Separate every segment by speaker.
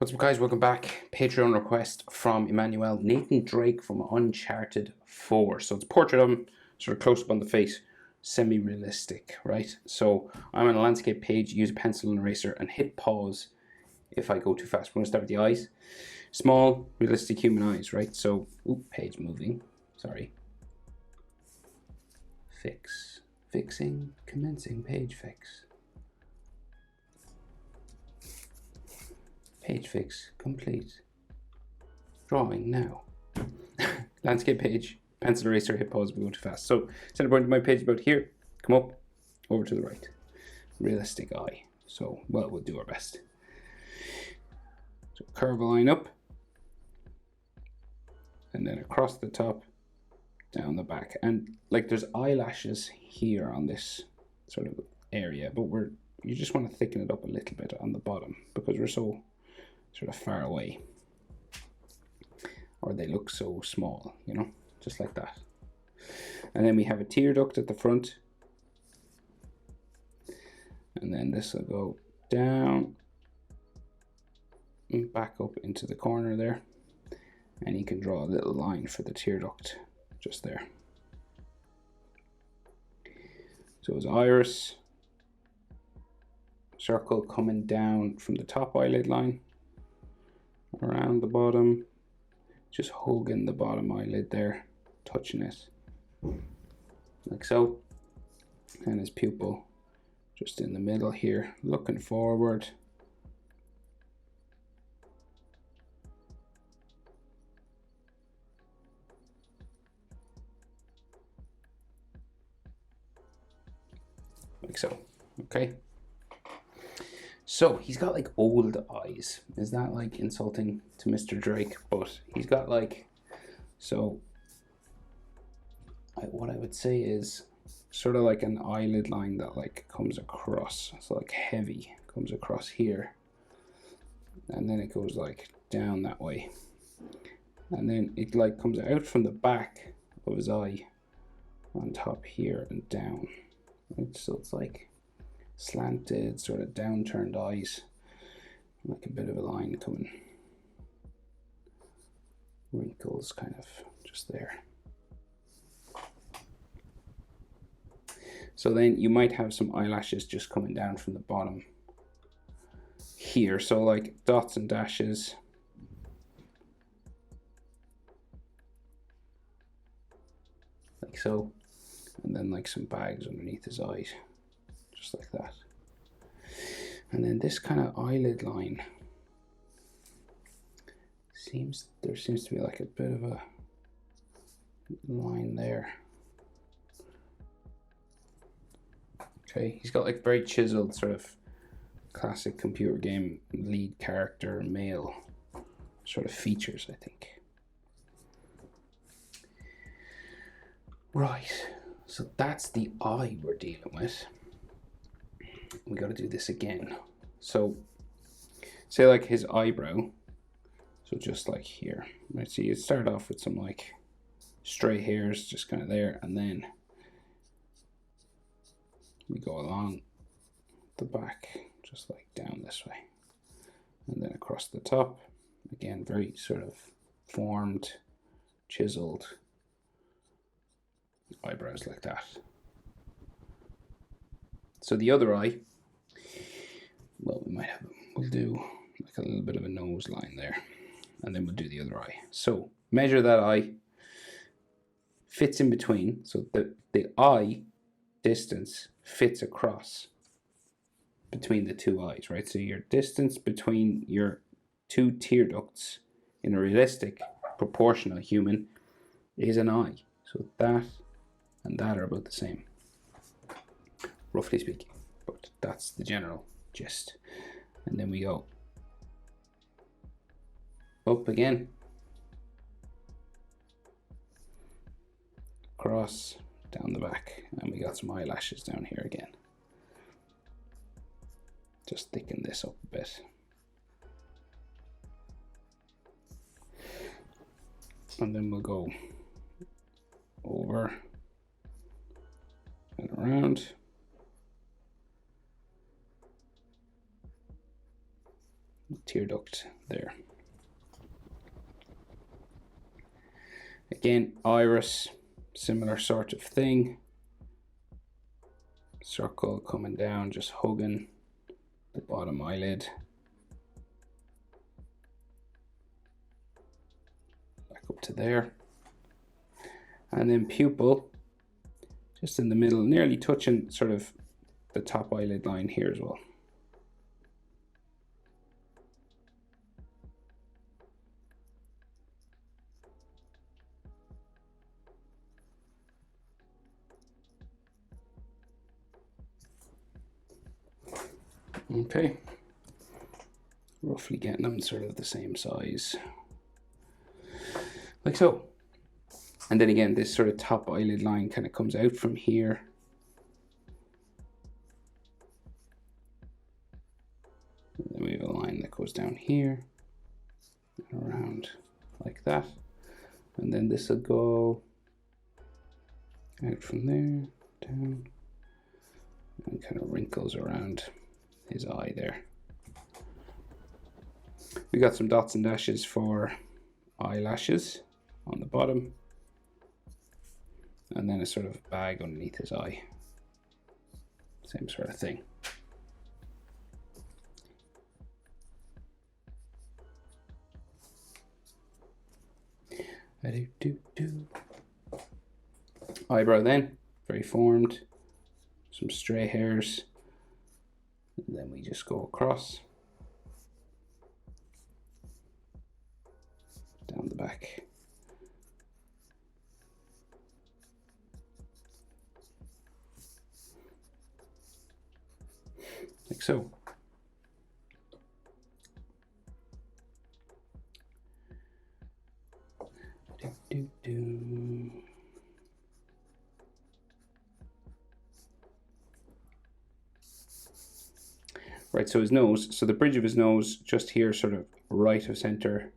Speaker 1: What's up, guys? Welcome back. Patreon request from Emmanuel. Nathan Drake from Uncharted 4. So it's a portrait of him, sort of close up on the face, semi-realistic, right? So I'm on a landscape page, use a pencil and eraser, and hit pause if I go too fast. We're going to start with the eyes. Small, realistic human eyes, right? So, page moving. Sorry. Fix. Fixing. Commencing page fix. Page fix complete. Drawing now. Landscape page, pencil eraser, hit pause, we go too fast. So center point of my page about here. Come up, over to the right. Realistic eye. So, well, we'll do our best. So curve a line up. And then across the top, down the back. And like there's eyelashes here on this sort of area, but you just want to thicken it up a little bit on the bottom because we're so sort of far away, or they look so small, you know, just like that. And then we have a tear duct at the front, and then this will go down and back up into the corner there, and you can draw a little line for the tear duct just there. So his iris circle coming down from the top eyelid line around the bottom, just hugging the bottom eyelid there, touching it like so, and his pupil just in the middle here, looking forward. Like so. Okay, so he's got like old eyes. Is that like insulting to Mr. Drake? But he's got like, so what I would say is sort of like an eyelid line that like comes across, so like heavy comes across here, and then it goes like down that way, and then it like comes out from the back of his eye on top here and down, right? So it's like slanted, sort of downturned eyes, like a bit of a line coming, wrinkles kind of just there. So then you might have some eyelashes just coming down from the bottom here, so like dots and dashes, like so, and then like some bags underneath his eyes, just like that. And then this kind of eyelid line there seems to be like a bit of a line there. Okay, he's got like very chiseled sort of classic computer game lead character male sort of features, I think. Right, so that's the eye we're dealing with. We got to do this again. So say like his eyebrow, so just like here, right? So you start off with some like stray hairs just kind of there, and then we go along the back just like down this way, and then across the top again, very sort of formed, chiseled eyebrows like that. So the other eye, well, we'll do like a little bit of a nose line there, and then we'll do the other eye. So measure that eye, fits in between, so the eye distance fits across between the two eyes, right? So your distance between your two tear ducts in a realistic proportional human is an eye. So that and that are about the same, roughly speaking, but that's the general gist. And then we go up again, across, down the back, and we got some eyelashes down here again. Just thicken this up a bit. And then we'll go over and around. tear duct there. Again, iris, similar sort of thing. Circle coming down, just hugging the bottom eyelid. Back up to there. And then pupil, just in the middle, nearly touching sort of the top eyelid line here as well. Okay, roughly getting them sort of the same size, like so. And then again, this sort of top eyelid line kind of comes out from here. And then we have a line that goes down here, around like that. And then this will go out from there, down, and kind of wrinkles around his eye there. We got some dots and dashes for eyelashes on the bottom, and then a sort of bag underneath his eye. Same sort of thing. Eyebrow then, very formed, some stray hairs. And then we just go across, down the back. Like so. Right, so his nose, so the bridge of his nose just here, sort of right of center.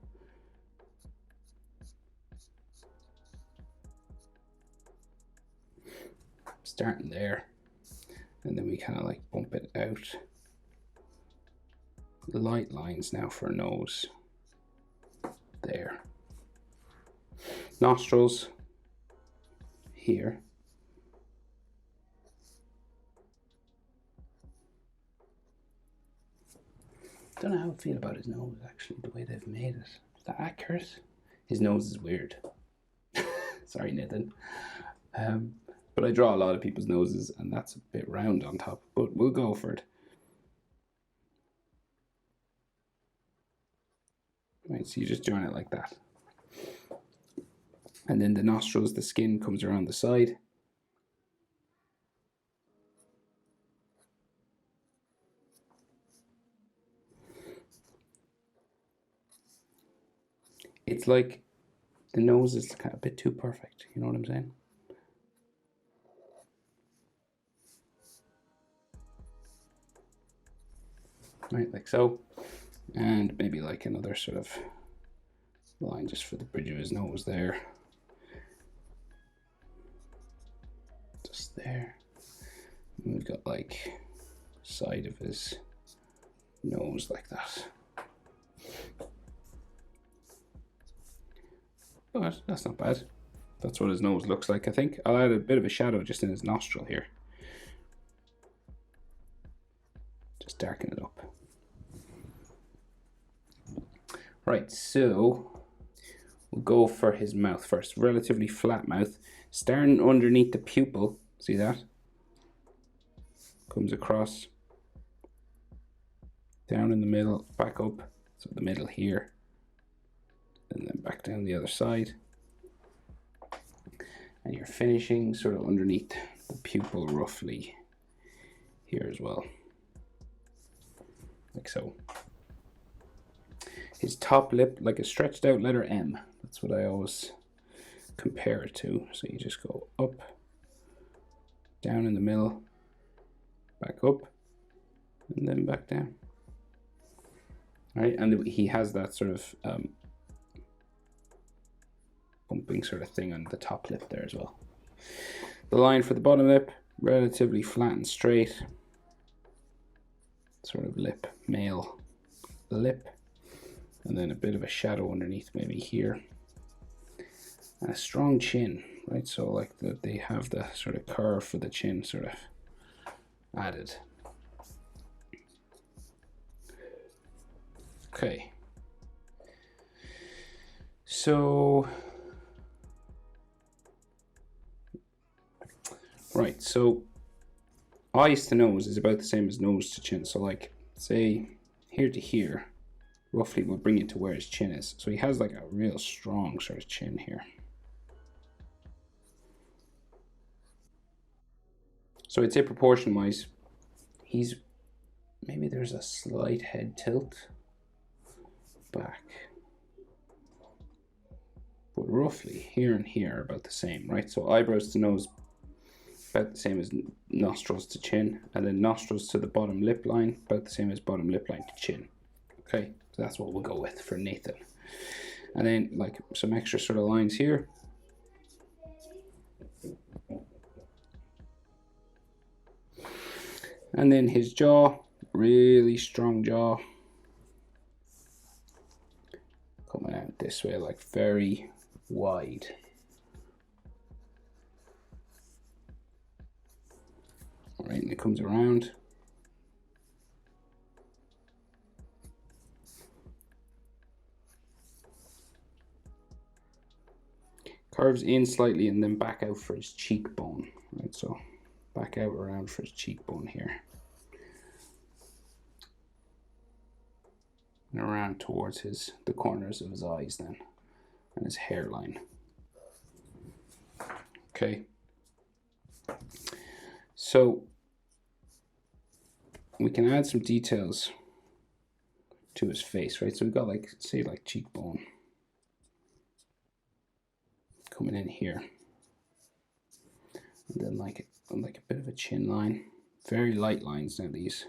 Speaker 1: Starting there, and then we kind of like bump it out. Light lines now for a nose. There. Nostrils here. Don't know how I feel about his nose, actually, the way they've made it. Is that accurate? His nose is weird. Sorry, Nathan. But I draw a lot of people's noses, and that's a bit round on top, but we'll go for it. Right, so you just join it like that. And then the nostrils, the skin comes around the side. It's like the nose is kind of a bit too perfect, you know what I'm saying? Right, like so. And maybe like another sort of line just for the bridge of his nose there. Just there. And we've got like side of his nose like that. But that's not bad. That's what his nose looks like, I think. I'll add a bit of a shadow just in his nostril here. Just darken it up. Right, so we'll go for his mouth first. Relatively flat mouth. Starting underneath the pupil, see that? Comes across. Down in the middle, back up. So the middle here. And then back down the other side. And you're finishing sort of underneath the pupil roughly here as well. Like so. His top lip, like a stretched out letter M. That's what I always compare it to. So you just go up, down in the middle, back up, and then back down. All right, and he has that sort of bumping sort of thing on the top lip there as well. The line for the bottom lip, relatively flat and straight. Sort of lip, male lip. and then a bit of a shadow underneath maybe here, and a strong chin, right? So like they have the sort of curve for the chin sort of added. Okay. So, right, so eyes to nose is about the same as nose to chin. So like, say, here to here, roughly will bring it to where his chin is. So he has like a real strong sort of chin here. So I'd say proportion-wise, maybe there's a slight head tilt back. But roughly here and here are about the same, right? So eyebrows to nose about the same as nostrils to chin, and then nostrils to the bottom lip line about the same as bottom lip line to chin. Okay, so that's what we'll go with for Nathan. And then like some extra sort of lines here. And then his jaw, really strong jaw. Coming out this way, like very wide. All right, and it comes around. Curves in slightly and then back out for his cheekbone, right? So back out around for his cheekbone here. And around towards the corners of his eyes then, and his hairline. Okay. So we can add some details to his face, right? So we've got like, say like cheekbone coming in here. And then like a bit of a chin line. Very light lines now, these.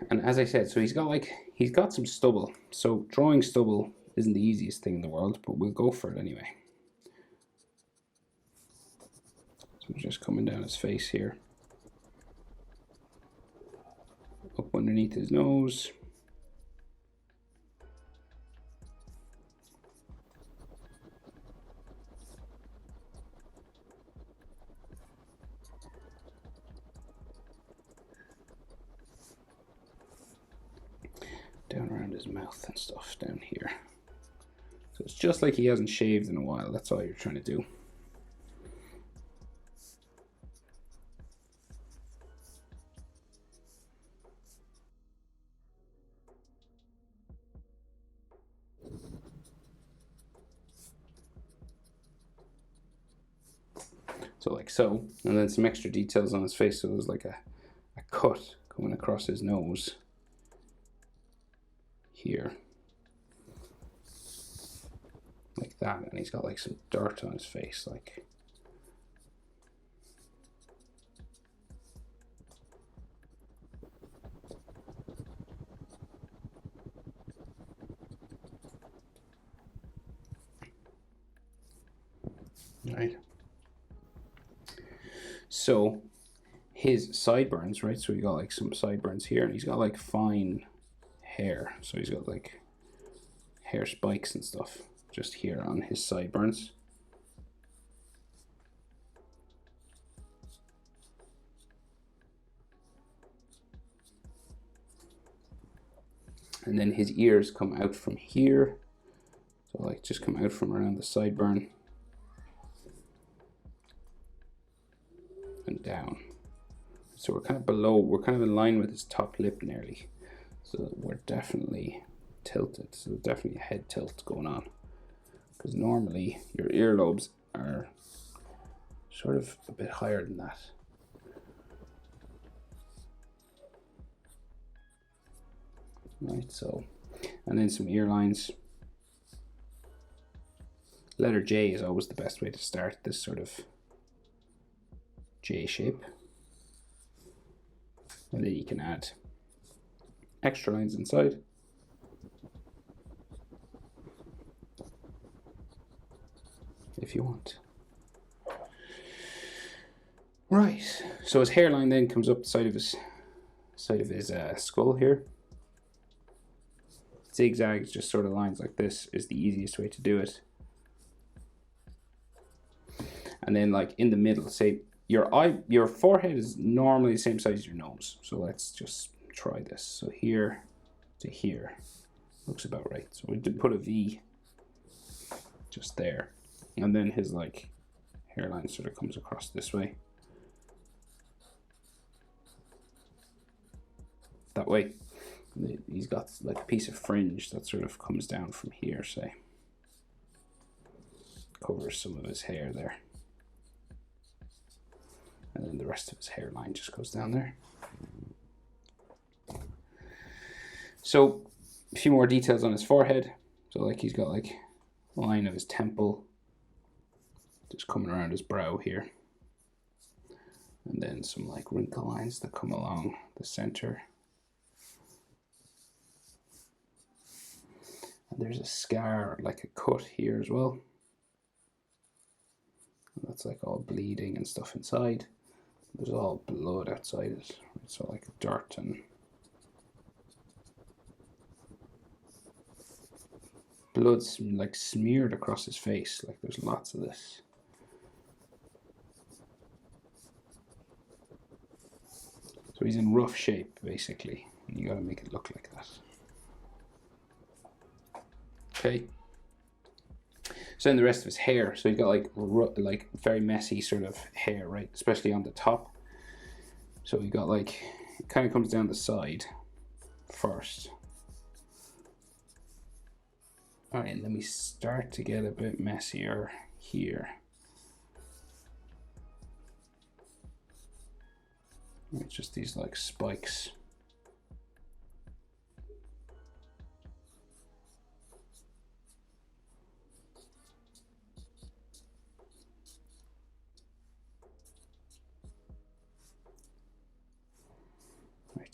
Speaker 1: And as I said, so he's got some stubble. So drawing stubble isn't the easiest thing in the world, but we'll go for it anyway. So just coming down his face here. Up underneath his nose. Down around his mouth and stuff down here. So it's just like he hasn't shaved in a while. That's all you're trying to do. So like so, and then some extra details on his face. So there's like a cut going across his nose here. Like that, and he's got like some dirt on his face, like. Right. So his sideburns, right? So he got like some sideburns here, and he's got like fine hair. So he's got like hair spikes and stuff just here on his sideburns. And then his ears come out from here. So like just come out from around the sideburn and down. So we're kind of below, we're kind of in line with his top lip nearly. So we're definitely tilted. So definitely a head tilt going on. Because normally your earlobes are sort of a bit higher than that. Right, so, and then some ear lines. Letter J is always the best way to start this sort of J shape. And then you can add extra lines inside. If you want. Right, so his hairline then comes up the side of his skull here. Zigzags, just sort of lines like this, is the easiest way to do it. And then like in the middle, say your forehead is normally the same size as your nose. So let's just try this. So here to here looks about right. So we did put a V just there, and then his like hairline sort of comes across this way. That way. He's got like a piece of fringe that sort of comes down from here, say. Covers some of his hair there. And then the rest of his hairline just goes down there. So a few more details on his forehead. So like he's got like a line of his temple just coming around his brow here. And then some like wrinkle lines that come along the center. And there's a scar, like a cut here as well. And that's like all bleeding and stuff inside. There's all blood outside it. So like dirt and blood's like smeared across his face. Like there's lots of this. So he's in rough shape basically. And you gotta make it look like that. Okay. So then the rest of his hair. So he's got like very messy sort of hair, right? Especially on the top. So we got like, it kind of comes down the side first. All right, and then we start to get a bit messier here. It's just these like spikes.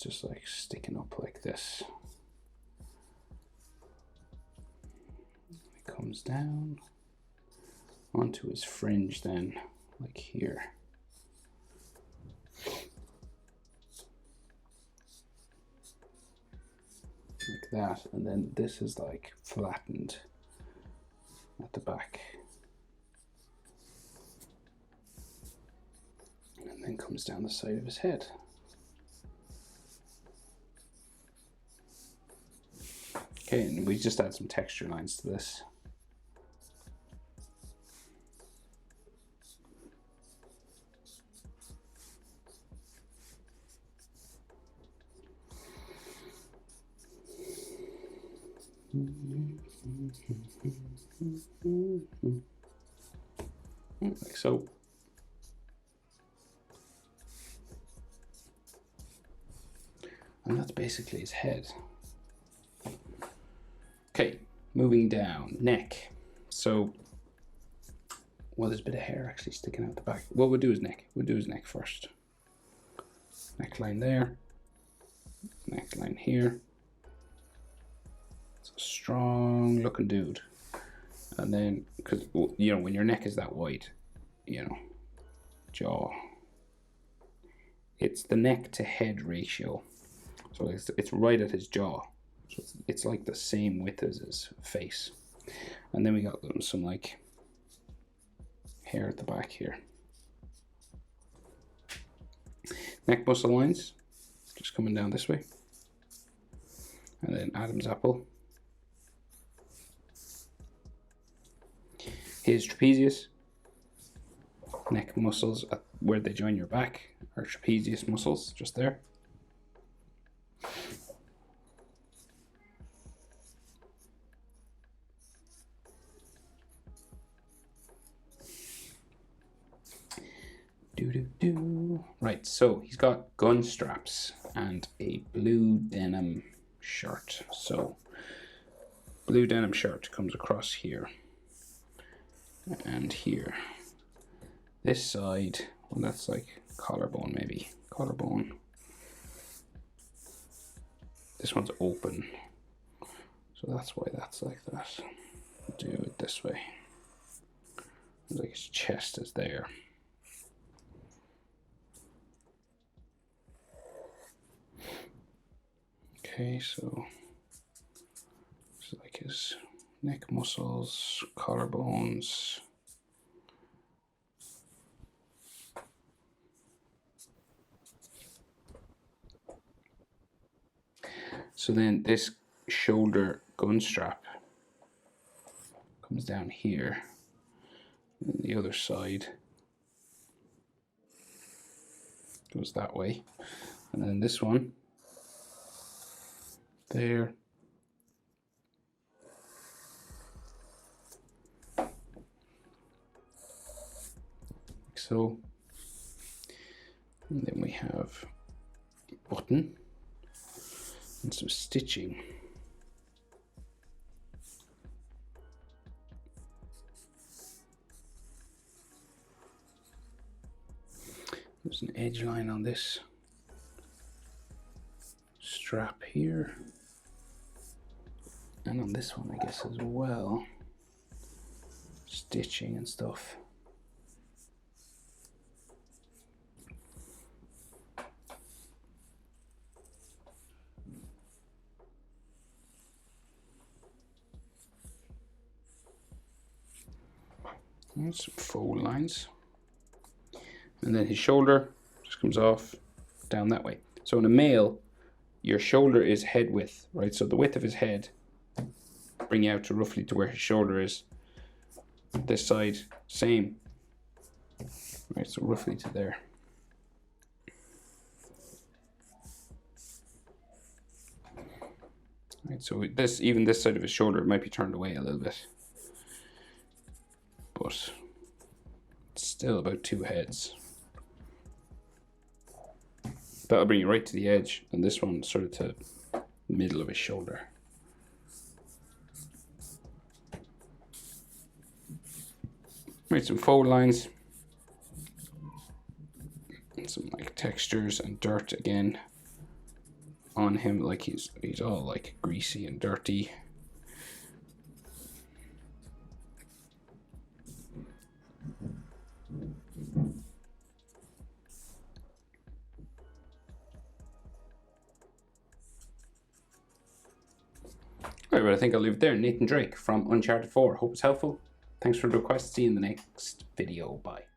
Speaker 1: Just like sticking up like this. It comes down onto his fringe then, like here. Like that, and then this is like flattened at the back. And then comes down the side of his head. Okay, and we just add some texture lines to this. Like so. And that's basically his head. Okay, moving down, neck. So, well, there's a bit of hair actually sticking out the back. What we'll do is neck. We'll do his neck first. Neckline there. Neckline here. It's a strong looking dude. And then, because, you know, when your neck is that wide, you know, jaw. It's the neck to head ratio. So it's right at his jaw. So it's like the same width as his face. And then we got some like hair at the back here. Neck muscle lines, just coming down this way. And then Adam's apple. His trapezius. Neck muscles at where they join your back are trapezius muscles, just there. Right, so he's got gun straps and a blue denim shirt. So blue denim shirt comes across here and here. This side, well, that's like collarbone, maybe collarbone. This one's open, so that's why that's like that. Do it this way. Like his chest is there. Okay, so it's like his neck muscles, collarbones. So then this shoulder gun strap comes down here, and the other side goes that way, and then this one there, like so, and then we have a button and some stitching. There's an edge line on this strap here, and on this one I guess as well, stitching and stuff. And some fold lines, and then his shoulder just comes off down that way. So in a male, your shoulder is head width, right? So the width of his head bring you out to roughly to where his shoulder is. This side, same, right? So roughly to there. Right, so this, even this side of his shoulder might be turned away a little bit, but it's still about 2 heads. That'll bring you right to the edge, and this one sort of to the middle of his shoulder. Right, some fold lines, and some like textures and dirt again on him, like he's all like greasy and dirty. Alright, but I think I'll leave it there. Nathan Drake from Uncharted 4. Hope it's helpful. Thanks for the request. See you in the next video. Bye.